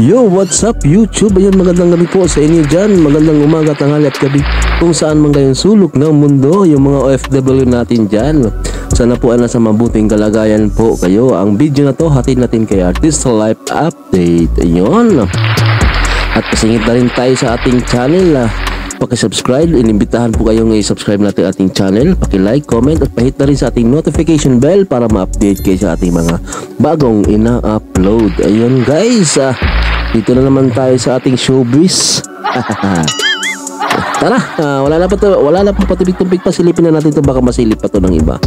Yo, what's up YouTube? Ayan, magandang gabi po sa inyo dyan. Magandang umaga, tanghali at gabi kung saan man kayong sulok ng mundo. Yung mga OFW natin dyan, sana po ay nasa mabuting kalagayan po kayo. Ang video na to hatid natin kay Artist Life Update. Ayun. At pasingit na rin tayo sa ating channel. Paki-subscribe, inimbitahan po kayong i-subscribe natin ating channel. Paki-like, comment at pahit na rin sa ating notification bell para ma-update kayo sa ating mga bagong ina-upload. Ayun guys, dito na naman tayo sa ating showbiz. Tara, wala na pa patibig-tubig pa, silipin na natin to, baka masilip pa to ng iba.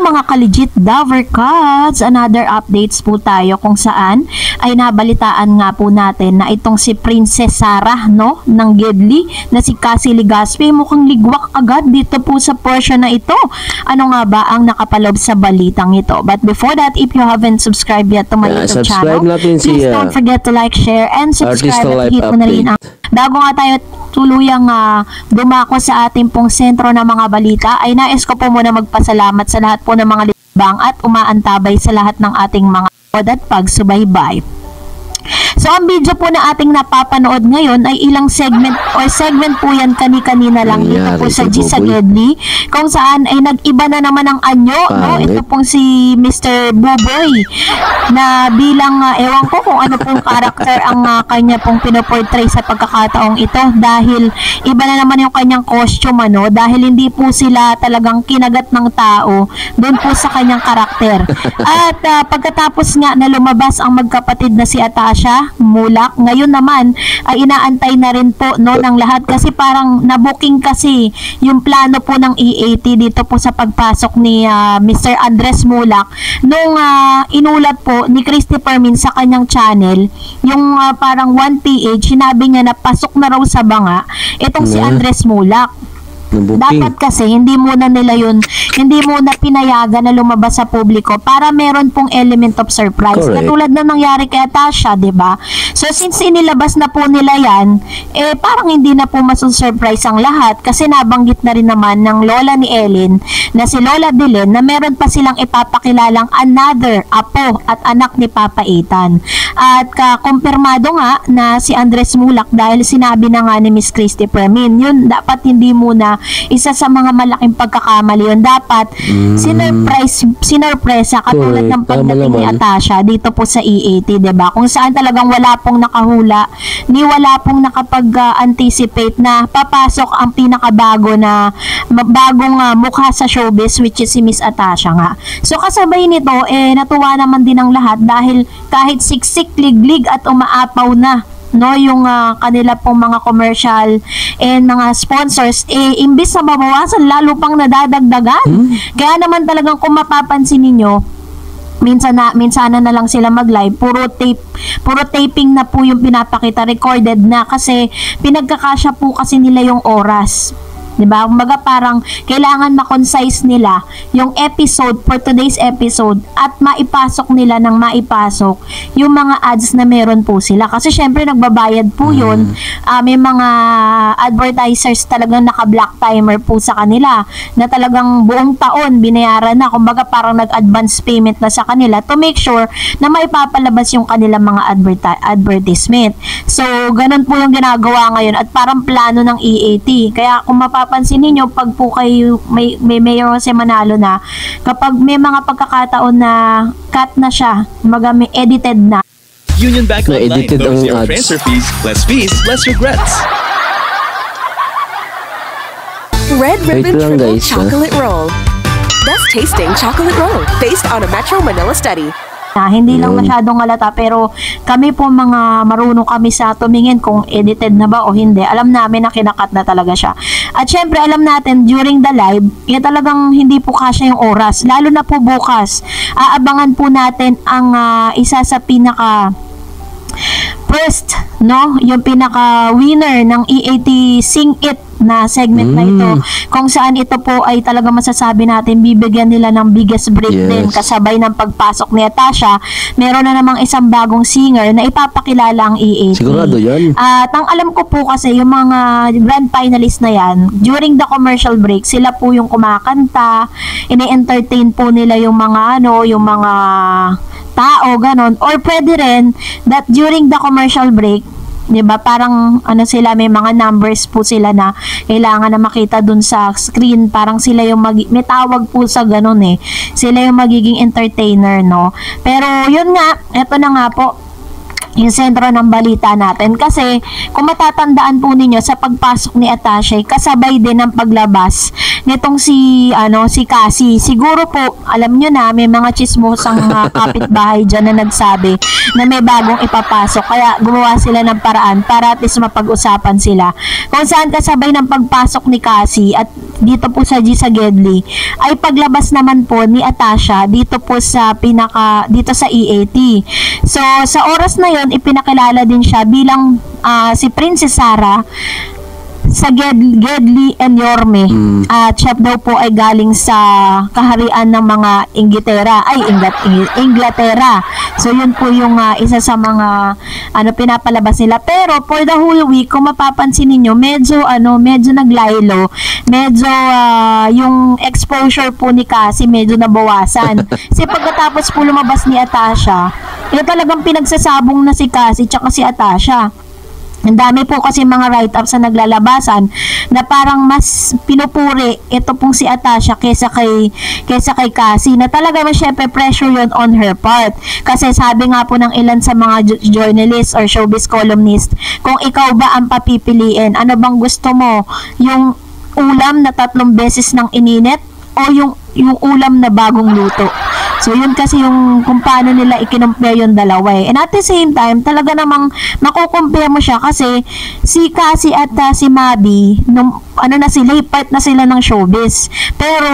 Mga ka-legit Dover Cats, another updates po tayo kung saan ay nabalitaan nga po natin na itong si Princess Sarah ng Gedli na si Cassie Legaspi mukhang ligwak agad dito po sa portion na ito. Ano nga ba ang nakapalob sa balitang ito? But before that, if you haven't subscribed yet to my YouTube channel, please don't forget to like, share, and subscribe at hit mo na rin ang bago nga tayo tuluyang dumako sa ating pong sentro ng mga balita, ay nais ko po muna magpasalamat sa lahat po ng mga libang at umaantabay sa lahat ng ating mga at pagsubaybay. So, ang video po na ating napapanood ngayon ay ilang segment po yan kani-kanina lang dito po sa G sa Gedli, kung saan ay nag-iba na naman ang anyo, Ito pong si Mr. Buboy na bilang, ewan ko kung ano pong karakter ang kanya pong pinoportray sa pagkakataong ito, dahil iba na naman yung kanyang costume, dahil hindi po sila talagang kinagat ng tao doon po sa kanyang karakter. At pagkatapos nga na lumabas ang magkapatid na si Atasha Mulak, ngayon naman ay inaantay na rin po ng lahat, kasi parang nabuking kasi yung plano po ng EAT dito po sa pagpasok ni Mr. Andres Mulak nung inulat po ni Christopher Min sa kanyang channel yung parang 1PH, sinabi niya na pasok na raw sa banga itong si Andres Mulak. Dapat kasi hindi muna pinayagan na lumabas sa publiko para meron pong element of surprise. Correct. Katulad na nangyari kay Atasha, 'di ba? So since inilabas na po nila 'yan, parang hindi na po masu-surprise ang lahat, kasi nabanggit na rin naman ng lola ni Ellen na si Lola Belen na meron pa silang ipapakilalang another apo at anak ni Papa Ethan. At kumpirmado nga na si Andres Mulak, dahil sinabi na nga ni Miss Christy Permin, yun dapat hindi muna isa sa mga malaking pagkakamali yun. Dapat sinurpresa katulad ng pagdating ni Atasha dito po sa EAT, diba? Kung saan talagang wala pong nakahula ni wala pong nakapag-anticipate na papasok ang pinakabago na bagong mukha sa showbiz, which is si Miss Atasha nga. So kasabay nito, natuwa naman din ang lahat dahil kahit siksik, liglig at umaapaw na yung kanila pong mga commercial and mga sponsors, imbis na mabawasan, lalo pang nadadagdagan. Kaya naman talagang kung mapapansin ninyo, minsan na lang sila mag-live, puro taping na po yung pinapakita, recorded na, kasi pinagkakasya po kasi nila yung oras. Diba? Kumbaga parang kailangan ma-concise nila yung episode for today's episode at maipasok nila ng maipasok yung mga ads na meron po sila. Kasi syempre nagbabayad po yun. May mga advertisers talagang naka-black timer po sa kanila na talagang buong taon binayaran na. Kumbaga parang nag-advance payment na sa kanila to make sure na maipapalabas yung kanilang mga advertisement. So, ganun po yung ginagawa ngayon at parang plano ng EAT. Kaya kung mapapansin ninyo, pag po kayo may Mayor Jose Manalo na, kapag may mga pagkakataon na cut na siya, may edited na. Union Bank Online knows your transfer fees, less regrets. Red Ribbon Triple Chocolate Roll. Best tasting chocolate roll based on a Metro Manila study. Hindi lang masyadong halata, pero kami po mga marunong kami sa tumingin kung edited na ba o hindi. Alam namin na kinakat na talaga siya. At syempre alam natin during the live, talagang hindi po kasya yung oras. Lalo na po bukas, aabangan po natin ang isa sa pinaka first, yung pinaka winner ng EAT Sing It na segment na ito, kung saan ito po ay talaga masasabi natin bibigyan nila ng biggest break din kasabay ng pagpasok ni Atasha. Meron na namang isang bagong singer na ipapakilala ang EAT. Sigurado yan. At ang alam ko po kasi yung mga grand finalists na yan, during the commercial break, sila po yung kumakanta, ini-entertain po nila yung mga yung mga tao, ganon. Or pwede rin that during the commercial break, 'di ba? Parang sila, may mga numbers po sila na kailangan na makita dun sa screen. Parang sila yung may tawag po sa ganun Sila yung magiging entertainer, no? Pero yun nga, eto na nga po yung sentro ng balita natin, kasi kung matatandaan po ninyo sa pagpasok ni Atasha, kasabay din ng paglabas nitong si Cassie. Siguro po alam nyo na, may mga chismosang kapitbahay dyan na nagsabi na may bagong ipapasok, kaya gumawa sila ng paraan para at least mapag-usapan sila, kung saan kasabay ng pagpasok ni Cassie at dito po sa Gedli ay paglabas naman po ni Atasha dito po sa dito sa EAT. So sa oras na yon, ipinakilala din siya bilang si Princess Sarah sa Gedli and Yorme. At siya daw po ay galing sa kaharian ng mga Inglaterra. So yun po yung isa sa mga pinapalabas nila. Pero for the whole week, kung mapapansin niyo, medyo naglaylo. Medyo yung exposure po ni Cassie medyo nabawasan. Kasi pagkatapos po lumabas ni Atasha, yung talagang pinagsasabong na si Cassie tsaka si Atasha. Ang dami po kasi mga write-ups na naglalabasan na parang mas pinupuri ito pong si Atasha kesa kay Cassie, na talaga syempre pressure yun on her part. Kasi sabi nga po ng ilan sa mga journalists or showbiz columnist, kung ikaw ba ang papipiliin, ano bang gusto mo? Yung ulam na 3 beses ng ininit o yung ulam na bagong luto? So yun kasi yung kung paano nila i-compare yung dalawa And at the same time, talaga namang makukompare mo siya kasi si Cassie at si Mabi, nung part na sila ng showbiz. Pero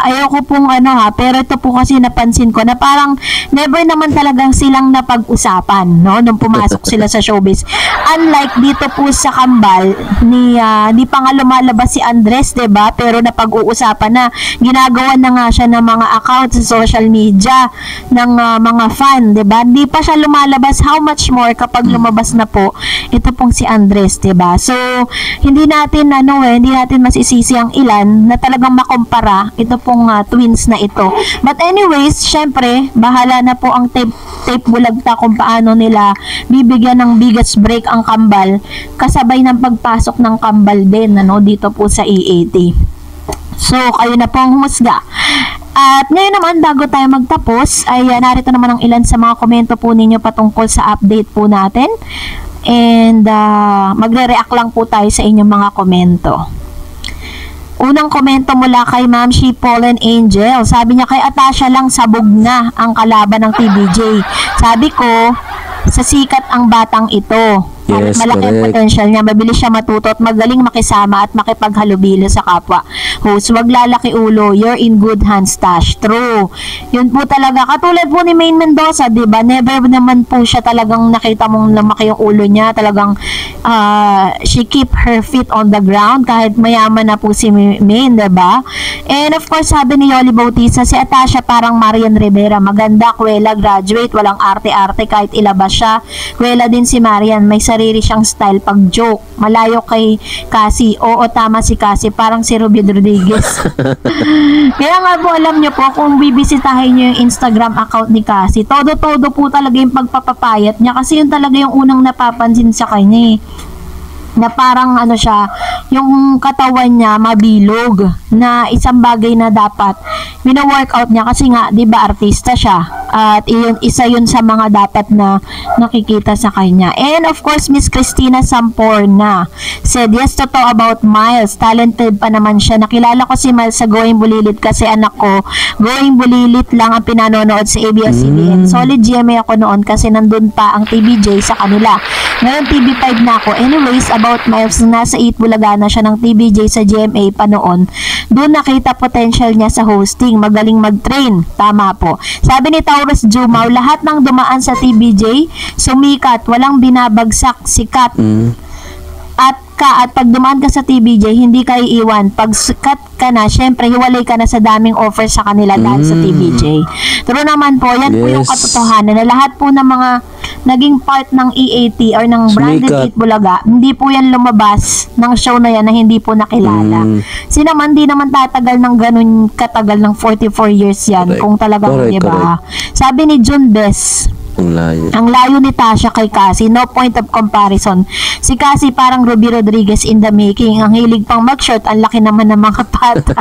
ayoko pong pero ito po kasi napansin ko na parang never naman talagang silang napag-usapan, no, nung pumasok sila sa showbiz. Unlike dito po sa Kambal di pa nga lumalabas si Andres, 'di ba? Pero napag-uusapan na, ginagawa na nga siya ng mga account sa social media ng mga fan, 'di ba? Hindi pa siya lumalabas, how much more kapag lumabas na po ito pong si Andres, 'di ba? So hindi natin masisisi ang ilan na talagang makumpara ito pong twins na ito. But anyways, syempre bahala na po ang tape bulagta kung paano nila bibigyan ng biggest break ang Kambal kasabay ng pagpasok ng Kambal din dito po sa EAT. So kayo na po ang humusga. At ngayon naman, bago tayo magtapos, ay narito naman ang ilan sa mga komento po ninyo patungkol sa update po natin. And magre-react lang po tayo sa inyong mga komento. Unang komento mula kay Ma'am She Pollen Angel. Sabi niya, kay Atasha lang sabog na ang kalaban ng TVJ. Sabi ko, sa sikat ang batang ito. Yes, malaki ang potential niya, mabilis siya matuto at magaling makisama at makipaghalubilo sa kapwa. Host, wag lalaki ulo, you're in good hands, Tash. True. Yun po talaga. Katulad po ni Maine Mendoza, diba? Never naman po siya talagang nakita mong lumaki yung ulo niya. Talagang she keep her feet on the ground kahit mayaman na po si Maine, diba? And of course, sabi ni Yoli Bautista, si Atasha parang Marian Rivera. Maganda, kwela, graduate, walang arte-arte kahit ilabas siya. Kwela din si Marian, may sarili siyang style pag joke. Malayo kay Cassie. Oo, tama si Cassie. Parang si Ruby Rodriguez. Kaya nga po, alam nyo po, kung bibisitahin nyo yung Instagram account ni Cassie, todo-todo po talaga yung pagpapapayat niya. Kasi yun talaga yung unang napapansin sa kanya na parang siya, yung katawan niya mabilog, na isang bagay na dapat mino-workout niya kasi nga, 'di ba, artista siya. At isa yun sa mga dapat na nakikita sa kanya. And of course, Miss Christina Samporna said, yes, totoo about Miles. Talented pa naman siya. Nakilala ko si Miles sa Going Bulilit kasi anak ko, Going Bulilit lang ang pinanonood sa ABS-CBN. Solid GMA ako noon kasi nandun pa ang TVJ sa kanila. Ngayon, TV5 na ako. Anyways, about Miles, nasa 8 Bulaga na siya ng TVJ sa GMA pa noon. Doon nakita potential niya sa hosting. Magaling mag-train. Tama po. Sabi ni Taurus Jumaw, lahat ng dumaan sa TVJ, sumikat, walang binabagsak, sikat. At ka at pag dumaan ka sa TVJ, hindi ka iiwan. Pag sikat ka na, syempre, hiwalay ka na sa daming offer sa kanila dahil sa TVJ. Pero naman po, yan po yung katotohanan na lahat po ng mga naging part ng EAT or ng Branded 8 Bulaga, hindi po yan lumabas ng show na yan na hindi po nakilala. Sino man, di naman tatagal ng ganun katagal ng 44 years yan. Kung talagang, diba? Sabi ni June Bess, ang layo ni Tasha kay Cassie, no point of comparison. Si Cassie parang Ruby Rodriguez in the making. Ang hilig pang mag-short, ang laki naman ng mga pata.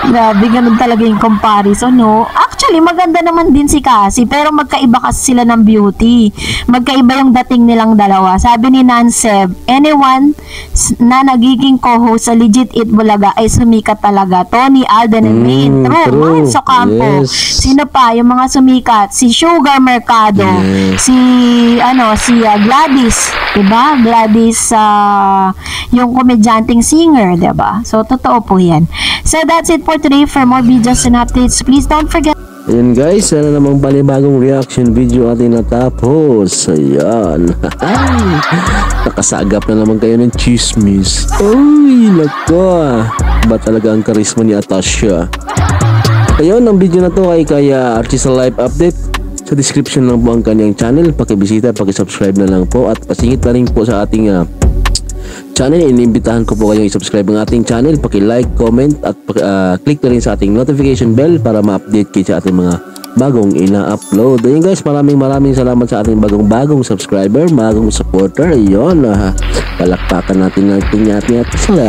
Grabe, ganun talaga yung comparison, no? Actually, maganda naman din si Cassie, pero magkaiba kasi sila ng beauty. Magkaiba yung dating nilang dalawa. Sabi ni Nanseb, anyone na nagiging co-host sa Legit 8 Bulaga ay sumikat talaga. Tony, Alden, and Main. True. Manso Campo. Sino pa? Yung mga sumikat. Si Sugar Mercado. Si Gladys. Diba? Gladys, yung komedyanteng singer. Diba? So, totoo po yan. So, that's it for today. For more videos and updates, please don't forget. Ayan guys, sana namang balibagong reaction video atin natapos. Ayan. Nakasagap na naman kayo ng chismis. Uy, nako. Ba talaga ang karisma ni Atasha? Ayun, ang video na to ay kaya Archisa Live Update. Sa description lang po ang kanyang channel. Pakibisita, pakisubscribe na lang po. At pasingit na rin po sa ating channel. Iniimbitahan ko po kayong i-subscribe ang ating channel. Paki-like, comment at click na rin sa ating notification bell para ma-update kayo sa ating mga bagong ina-upload. Ayun guys, maraming salamat sa ating bagong subscriber, bagong supporter. Ayun, palakpakan natin natin sila.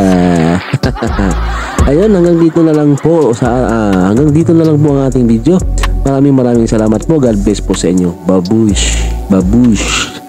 Ayun, hanggang dito na lang po ang ating video. Maraming salamat po. God bless po sa inyo. Babush.